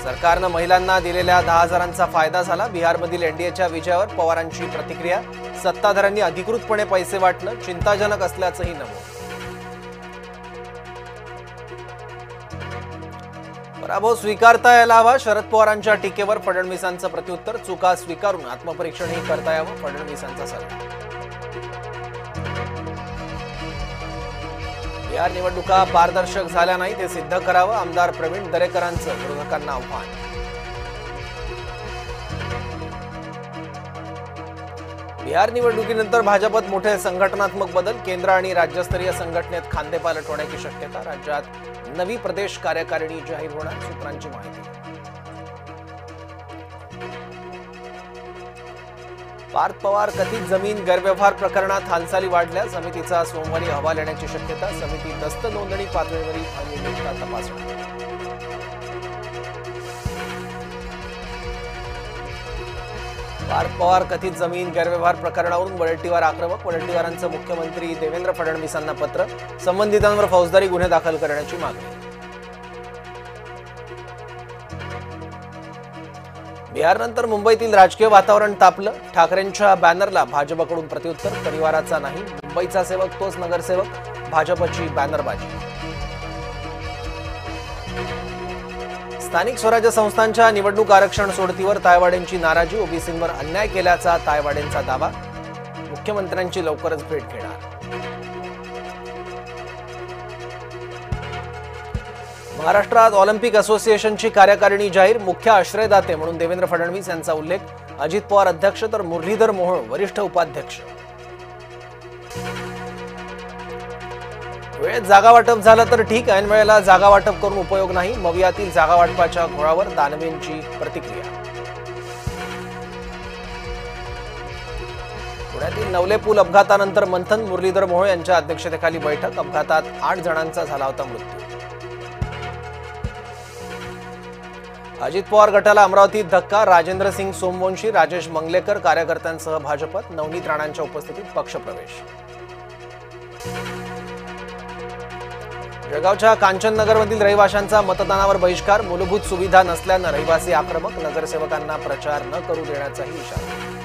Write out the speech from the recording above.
सरकारनं महिलांना दिलेल्या 10,000चा फायदा झाला। बिहारमधील एनडीएच्या विजयावर पवारांची प्रतिक्रिया। सत्ताधाऱ्यांनी अधिकृतपणे पैसे वाटणं चिंताजनक असल्याचंही नमूद। पराभव स्वीकारता यायला हवा। शरद पवारांच्या टीकेवर फडणवीसांचं प्रत्युत्तर। चुका स्वीकारून आत्मपरीक्षणही करता यावं, फडणवीसांचा सल्ला। बिहार निवडणुका पारदर्शक झाल्या नाही ते सिद्ध करावं, आमदार प्रवीण दरेकरांचं विरोधकांना आव्हान। बिहार निवडणुकीनंतर भाजपत मोठे संघटनात्मक बदल। केंद्र आणि राज्यस्तरीय संघटनेत खांदेपालट होण्याची शक्यता। राज्यात नवी प्रदेश कार्यकारिणी जाहीर होणार, सूत्रांची माहिती। पार्थ पवार कथित जमीन गैरव्यवहार प्रकरणात हालचाली वाढल्या। समितीचा सोमवारी अहवाल येण्याची शक्यता। समिती दस्त नोंदणी पातळीवरील अनियमितता तपासणार। पार्थ पवार कथित जमीन गैरव्यवहार प्रकरणावरून वडेट्टीवार आक्रमक। वडेट्टीवारांचं मुख्यमंत्री देवेंद्र फडणवीसांना पत्र। संबंधितांवर फौजदारी गुन्हे दाखल करण्याची मागणी। बिहारनंतर मुंबईतील राजकीय वातावरण तापलं। ठाकरेंच्या बॅनरला भाजपकडून प्रत्युत्तर। परिवाराचा नाही मुंबईचा सेवक तोच नगरसेवक, भाजपची बॅनरबाजी। स्थानिक स्वराज्य संस्थांच्या निवडणूक आरक्षण सोडतीवर तायवाडेंची नाराजी। ओबीसींवर अन्याय केल्याचा तायवाडेंचा दावा। मुख्यमंत्र्यांची लवकरच भेट घेणार। महाराष्ट्रात ऑलिम्पिक असोसिएशनची कार्यकारिणी जाहीर। मुख्य आश्रयदाते म्हणून देवेंद्र फडणवीस यांचा उल्लेख। अजित पवार अध्यक्ष तर मुरलीधर मोहोळ वरिष्ठ उपाध्यक्ष। वेळेत जागा वाटप झालं तर ठीक, ऐन वेळेला जागा वाटप करून उपयोग नाही। मवियातील जागा वाटपाच्या घोळावर दानवेंची प्रतिक्रिया। पुण्यातील नवले पूल अपघातानंतर मंथन। मुरलीधर मोहोळ यांच्या अध्यक्षतेखाली बैठक। अपघातात 8 जणांचा झाला होता मृत्यू। अजित पवार गटाला अमरावतीत धक्का। राजेंद्र सिंग सोमवंशी, राजेश मंगलेकर कार्यकर्त्यांसह भाजपत। नवनीत राणांच्या उपस्थितीत पक्षप्रवेश। जळगावच्या कांचननगरमधील रहिवाशांचा मतदानावर बहिष्कार। मूलभूत सुविधा नसल्यानं रहिवासी आक्रमक। नगरसेवकांना प्रचार न करू देण्याचाही इशारा।